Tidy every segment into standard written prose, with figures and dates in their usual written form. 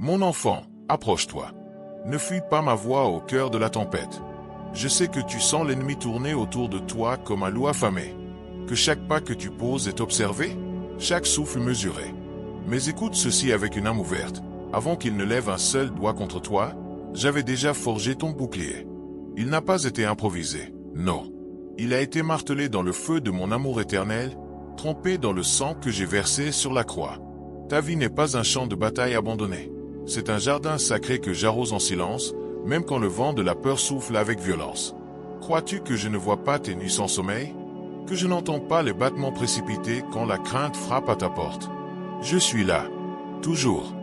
Mon enfant, approche-toi. Ne fuis pas ma voix au cœur de la tempête. Je sais que tu sens l'ennemi tourner autour de toi comme un loup affamé. Que chaque pas que tu poses est observé, chaque souffle mesuré. Mais écoute ceci avec une âme ouverte. Avant qu'il ne lève un seul doigt contre toi, j'avais déjà forgé ton bouclier. Il n'a pas été improvisé, non. Il a été martelé dans le feu de mon amour éternel, trempé dans le sang que j'ai versé sur la croix. Ta vie n'est pas un champ de bataille abandonné. C'est un jardin sacré que j'arrose en silence, même quand le vent de la peur souffle avec violence. Crois-tu que je ne vois pas tes nuits sans sommeil? Que je n'entends pas les battements précipités quand la crainte frappe à ta porte? Je suis là, toujours.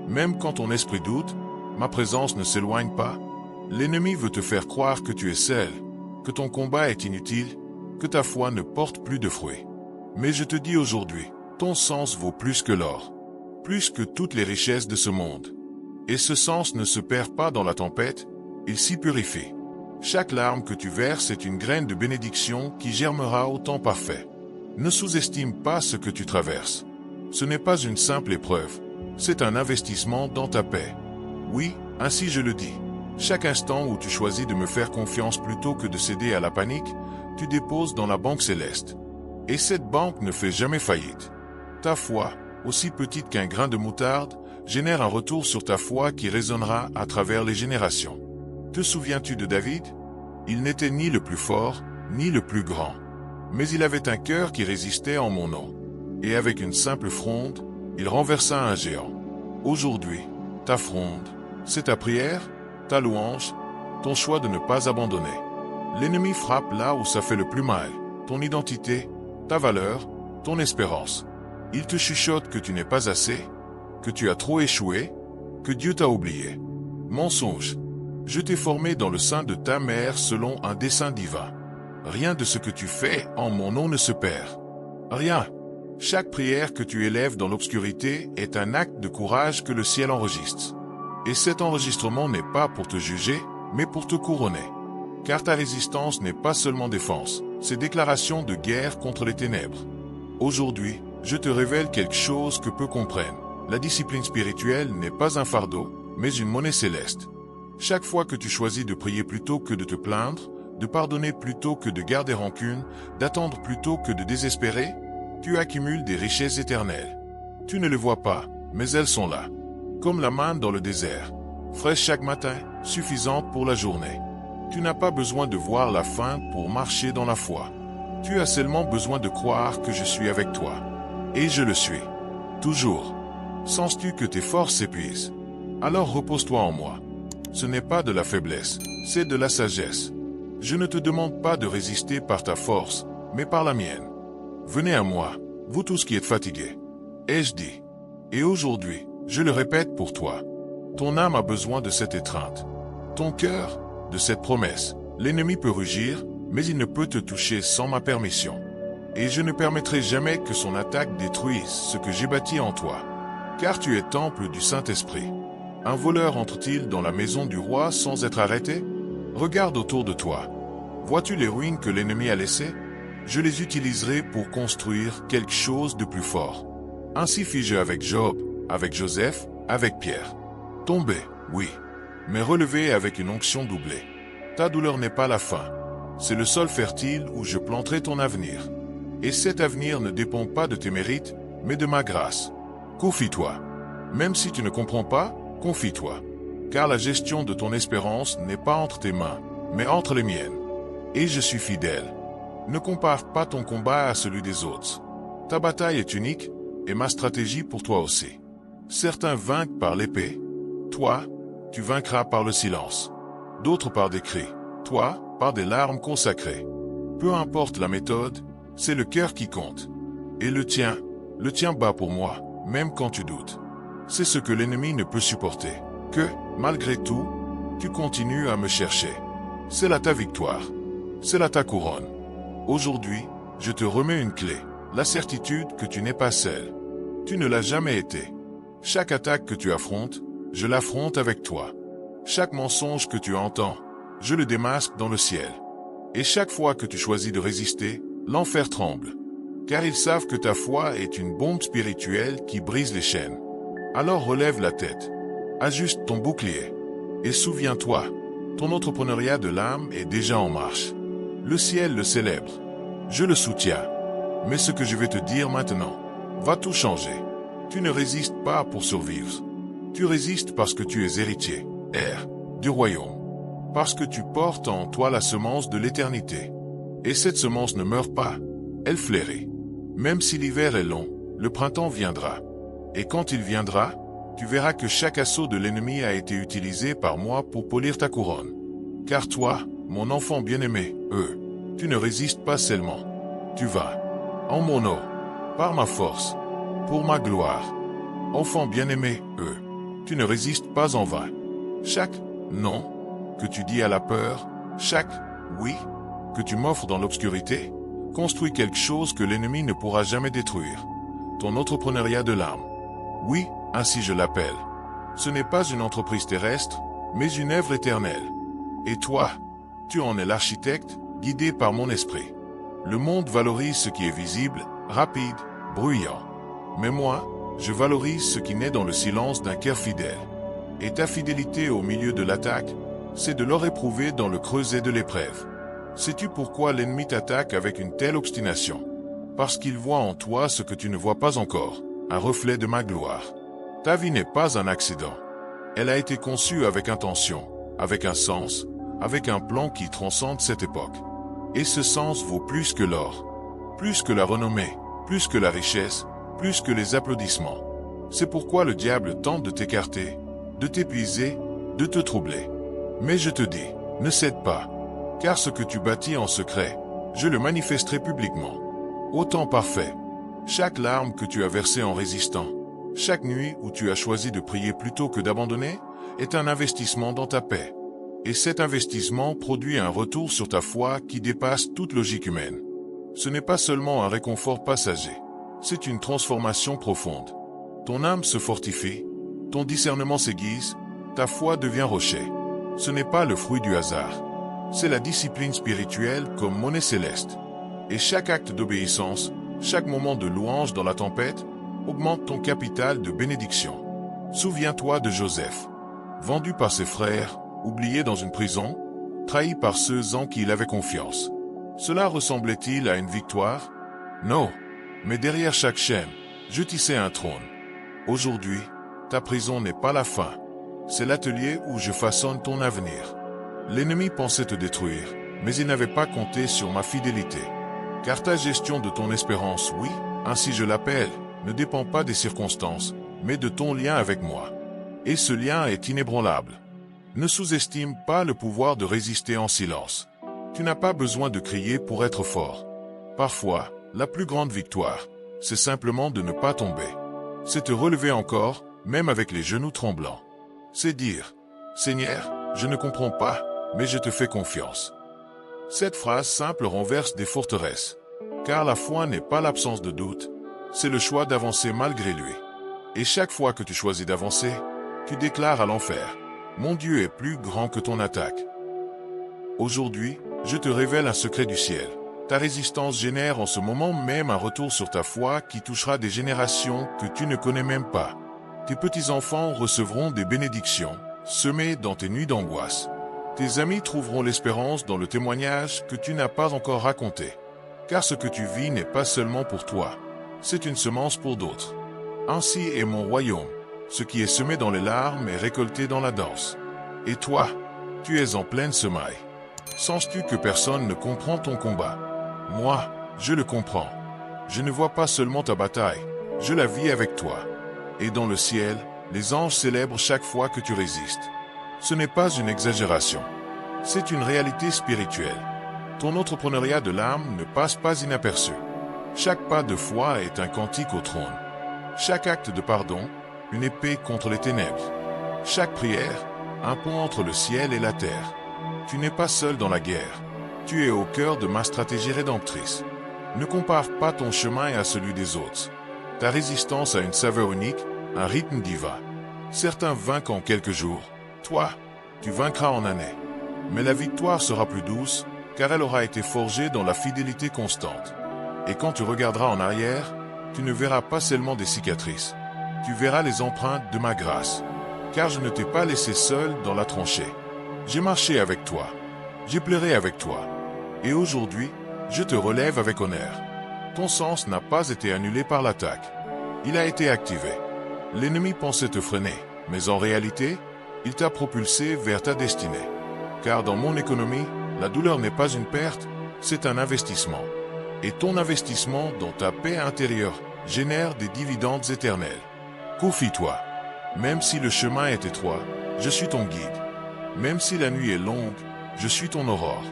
Même quand ton esprit doute, ma présence ne s'éloigne pas. L'ennemi veut te faire croire que tu es seul, que ton combat est inutile, que ta foi ne porte plus de fruits. Mais je te dis aujourd'hui, ton sens vaut plus que l'or, plus que toutes les richesses de ce monde. Et ce sens ne se perd pas dans la tempête, il s'y purifie. Chaque larme que tu verses est une graine de bénédiction qui germera au temps parfait. Ne sous-estime pas ce que tu traverses. Ce n'est pas une simple épreuve, c'est un investissement dans ta paix. Oui, ainsi je le dis. Chaque instant où tu choisis de me faire confiance plutôt que de céder à la panique, tu déposes dans la banque céleste. Et cette banque ne fait jamais faillite. Ta foi, aussi petite qu'un grain de moutarde, génère un retour sur ta foi qui résonnera à travers les générations. Te souviens-tu de David? Il n'était ni le plus fort, ni le plus grand. Mais il avait un cœur qui résistait en mon nom. Et avec une simple fronde, il renversa un géant. Aujourd'hui, ta fronde, c'est ta prière, ta louange, ton choix de ne pas abandonner. L'ennemi frappe là où ça fait le plus mal, ton identité, ta valeur, ton espérance. Il te chuchote que tu n'es pas assez, que tu as trop échoué, que Dieu t'a oublié. Mensonge. Je t'ai formé dans le sein de ta mère selon un dessein divin. Rien de ce que tu fais en mon nom ne se perd. Rien. Chaque prière que tu élèves dans l'obscurité est un acte de courage que le ciel enregistre. Et cet enregistrement n'est pas pour te juger, mais pour te couronner. Car ta résistance n'est pas seulement défense, c'est déclaration de guerre contre les ténèbres. Aujourd'hui, je te révèle quelque chose que peu comprennent. La discipline spirituelle n'est pas un fardeau, mais une monnaie céleste. Chaque fois que tu choisis de prier plutôt que de te plaindre, de pardonner plutôt que de garder rancune, d'attendre plutôt que de désespérer, tu accumules des richesses éternelles. Tu ne les vois pas, mais elles sont là. Comme la manne dans le désert, fraîche chaque matin, suffisante pour la journée. Tu n'as pas besoin de voir la fin pour marcher dans la foi. Tu as seulement besoin de croire que je suis avec toi. Et je le suis. Toujours. Sens-tu que tes forces s'épuisent? Alors repose-toi en moi. Ce n'est pas de la faiblesse, c'est de la sagesse. Je ne te demande pas de résister par ta force, mais par la mienne. Venez à moi, vous tous qui êtes fatigués. Ai-je dit? Et aujourd'hui, je le répète pour toi. Ton âme a besoin de cette étreinte. Ton cœur, de cette promesse. L'ennemi peut rugir, mais il ne peut te toucher sans ma permission. Et je ne permettrai jamais que son attaque détruise ce que j'ai bâti en toi. Car tu es temple du Saint-Esprit. Un voleur entre-t-il dans la maison du roi sans être arrêté? Regarde autour de toi. Vois-tu les ruines que l'ennemi a laissées? Je les utiliserai pour construire quelque chose de plus fort. Ainsi fis-je avec Job, avec Joseph, avec Pierre. Tombé, oui, mais relevé avec une onction doublée. Ta douleur n'est pas la fin. C'est le sol fertile où je planterai ton avenir. Et cet avenir ne dépend pas de tes mérites, mais de ma grâce. Confie-toi. Même si tu ne comprends pas, confie-toi. Car la gestion de ton espérance n'est pas entre tes mains, mais entre les miennes. Et je suis fidèle. Ne compare pas ton combat à celui des autres. Ta bataille est unique, et ma stratégie pour toi aussi. Certains vainquent par l'épée. Toi, tu vaincras par le silence. D'autres par des cris. Toi, par des larmes consacrées. Peu importe la méthode, c'est le cœur qui compte. Et le tien bat pour moi, même quand tu doutes. C'est ce que l'ennemi ne peut supporter. Que, malgré tout, tu continues à me chercher. C'est là ta victoire. C'est là ta couronne. Aujourd'hui, je te remets une clé. La certitude que tu n'es pas seul. Tu ne l'as jamais été. Chaque attaque que tu affrontes, je l'affronte avec toi. Chaque mensonge que tu entends, je le démasque dans le ciel. Et chaque fois que tu choisis de résister, l'enfer tremble. Car ils savent que ta foi est une bombe spirituelle qui brise les chaînes. Alors relève la tête. Ajuste ton bouclier. Et souviens-toi, ton entrepreneuriat de l'âme est déjà en marche. Le ciel le célèbre. Je le soutiens. Mais ce que je vais te dire maintenant va tout changer. Tu ne résistes pas pour survivre. Tu résistes parce que tu es héritier, heir, du royaume. Parce que tu portes en toi la semence de l'éternité. Et cette semence ne meurt pas, elle fleurit. Même si l'hiver est long, le printemps viendra. Et quand il viendra, tu verras que chaque assaut de l'ennemi a été utilisé par moi pour polir ta couronne. Car toi, mon enfant bien-aimé, tu ne résistes pas seulement. Tu vas, en mon nom, par ma force, pour ma gloire. Enfant bien-aimé, tu ne résistes pas en vain. Chaque non que tu dis à la peur, chaque oui que tu m'offres dans l'obscurité, construit quelque chose que l'ennemi ne pourra jamais détruire. Ton entrepreneuriat de l'âme. Oui, ainsi je l'appelle. Ce n'est pas une entreprise terrestre, mais une œuvre éternelle. Et toi, tu en es l'architecte, guidé par mon esprit. Le monde valorise ce qui est visible, rapide, bruyant. Mais moi, je valorise ce qui naît dans le silence d'un cœur fidèle. Et ta fidélité au milieu de l'attaque, c'est de l'or éprouvé dans le creuset de l'épreuve. Sais-tu pourquoi l'ennemi t'attaque avec une telle obstination? Parce qu'il voit en toi ce que tu ne vois pas encore, un reflet de ma gloire. Ta vie n'est pas un accident. Elle a été conçue avec intention, avec un sens, avec un plan qui transcende cette époque. Et ce sens vaut plus que l'or, plus que la renommée, plus que la richesse, plus que les applaudissements. C'est pourquoi le diable tente de t'écarter, de t'épuiser, de te troubler. Mais je te dis, ne cède pas, car ce que tu bâtis en secret, je le manifesterai publiquement. Au temps parfait, chaque larme que tu as versée en résistant, chaque nuit où tu as choisi de prier plutôt que d'abandonner, est un investissement dans ta paix. Et cet investissement produit un retour sur ta foi qui dépasse toute logique humaine. Ce n'est pas seulement un réconfort passager, c'est une transformation profonde. Ton âme se fortifie, ton discernement s'aiguise, ta foi devient rocher. Ce n'est pas le fruit du hasard. C'est la discipline spirituelle comme monnaie céleste. Et chaque acte d'obéissance, chaque moment de louange dans la tempête, augmente ton capital de bénédiction. Souviens-toi de Joseph, vendu par ses frères, oublié dans une prison, trahi par ceux en qui il avait confiance. Cela ressemblait-il à une victoire? Non, mais derrière chaque chaîne, je tissais un trône. Aujourd'hui, ta prison n'est pas la fin. C'est l'atelier où je façonne ton avenir. L'ennemi pensait te détruire, mais il n'avait pas compté sur ma fidélité. Car ta gestion de ton espérance, oui, ainsi je l'appelle, ne dépend pas des circonstances, mais de ton lien avec moi. Et ce lien est inébranlable. Ne sous-estime pas le pouvoir de résister en silence. Tu n'as pas besoin de crier pour être fort. Parfois, la plus grande victoire, c'est simplement de ne pas tomber. C'est te relever encore, même avec les genoux tremblants. C'est dire, Seigneur, je ne comprends pas, mais je te fais confiance. Cette phrase simple renverse des forteresses. Car la foi n'est pas l'absence de doute, c'est le choix d'avancer malgré lui. Et chaque fois que tu choisis d'avancer, tu déclares à l'enfer, mon Dieu est plus grand que ton attaque. Aujourd'hui, je te révèle un secret du ciel. Ta résistance génère en ce moment même un retour sur ta foi qui touchera des générations que tu ne connais même pas. Tes petits-enfants recevront des bénédictions, semées dans tes nuits d'angoisse. Tes amis trouveront l'espérance dans le témoignage que tu n'as pas encore raconté. Car ce que tu vis n'est pas seulement pour toi, c'est une semence pour d'autres. Ainsi est mon royaume. Ce qui est semé dans les larmes est récolté dans la danse. Et toi, tu es en pleine semaille. Sens-tu que personne ne comprend ton combat? Moi, je le comprends. Je ne vois pas seulement ta bataille, je la vis avec toi. Et dans le ciel, les anges célèbrent chaque fois que tu résistes. Ce n'est pas une exagération. C'est une réalité spirituelle. Ton entrepreneuriat de l'âme ne passe pas inaperçu. Chaque pas de foi est un cantique au trône. Chaque acte de pardon, une épée contre les ténèbres. Chaque prière, un pont entre le ciel et la terre. Tu n'es pas seul dans la guerre. Tu es au cœur de ma stratégie rédemptrice. Ne compare pas ton chemin à celui des autres. Ta résistance a une saveur unique, un rythme divin. Certains vainquent en quelques jours. Toi, tu vaincras en années. Mais la victoire sera plus douce, car elle aura été forgée dans la fidélité constante. Et quand tu regarderas en arrière, tu ne verras pas seulement des cicatrices. Tu verras les empreintes de ma grâce. car je ne t'ai pas laissé seul dans la tranchée. J'ai marché avec toi, j'ai pleuré avec toi, et aujourd'hui, je te relève avec honneur. Ton sens n'a pas été annulé par l'attaque. Il a été activé. L'ennemi pensait te freiner, mais en réalité, il t'a propulsé vers ta destinée. Car dans mon économie, la douleur n'est pas une perte, c'est un investissement. Et ton investissement dans ta paix intérieure génère des dividendes éternels. Confie-toi. Même si le chemin est étroit, je suis ton guide. Même si la nuit est longue, je suis ton aurore.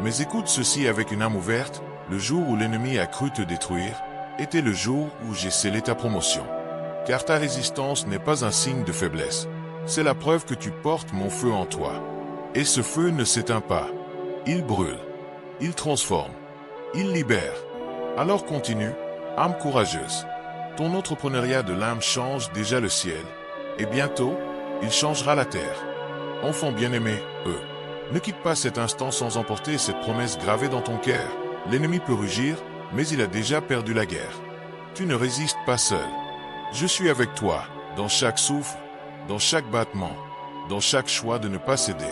Mais écoute ceci avec une âme ouverte, le jour où l'ennemi a cru te détruire, était le jour où j'ai scellé ta promotion. Car ta résistance n'est pas un signe de faiblesse. C'est la preuve que tu portes mon feu en toi. Et ce feu ne s'éteint pas. Il brûle. Il transforme. Il libère. Alors continue, âme courageuse. Ton entrepreneuriat de l'âme change déjà le ciel. Et bientôt, il changera la terre. Enfant bien-aimé, ne quitte pas cet instant sans emporter cette promesse gravée dans ton cœur. L'ennemi peut rugir, mais il a déjà perdu la guerre. Tu ne résistes pas seul. Je suis avec toi, dans chaque souffle, dans chaque battement, dans chaque choix de ne pas céder.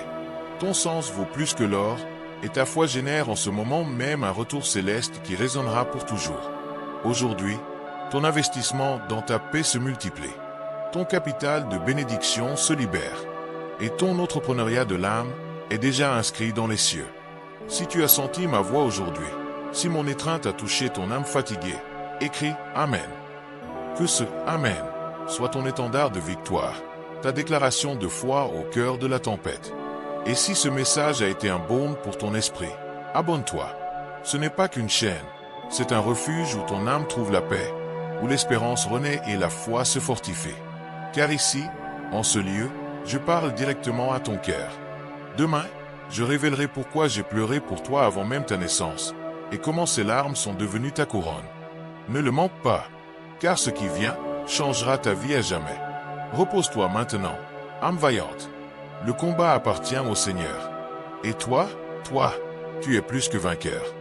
Ton sens vaut plus que l'or, et ta foi génère en ce moment même un retour céleste qui résonnera pour toujours. Aujourd'hui, ton investissement dans ta paix se multiplie. Ton capital de bénédiction se libère. Et ton entrepreneuriat de l'âme est déjà inscrit dans les cieux. Si tu as senti ma voix aujourd'hui, si mon étreinte a touché ton âme fatiguée, écris Amen. Que ce Amen soit ton étendard de victoire, ta déclaration de foi au cœur de la tempête. Et si ce message a été un baume pour ton esprit, abonne-toi. Ce n'est pas qu'une chaîne, c'est un refuge où ton âme trouve la paix, où l'espérance renaît et la foi se fortifie. Car ici, en ce lieu, je parle directement à ton cœur. Demain, je révélerai pourquoi j'ai pleuré pour toi avant même ta naissance, et comment ces larmes sont devenues ta couronne. Ne le manque pas, car ce qui vient changera ta vie à jamais. Repose-toi maintenant, âme vaillante. Le combat appartient au Seigneur. Et toi, tu es plus que vainqueur.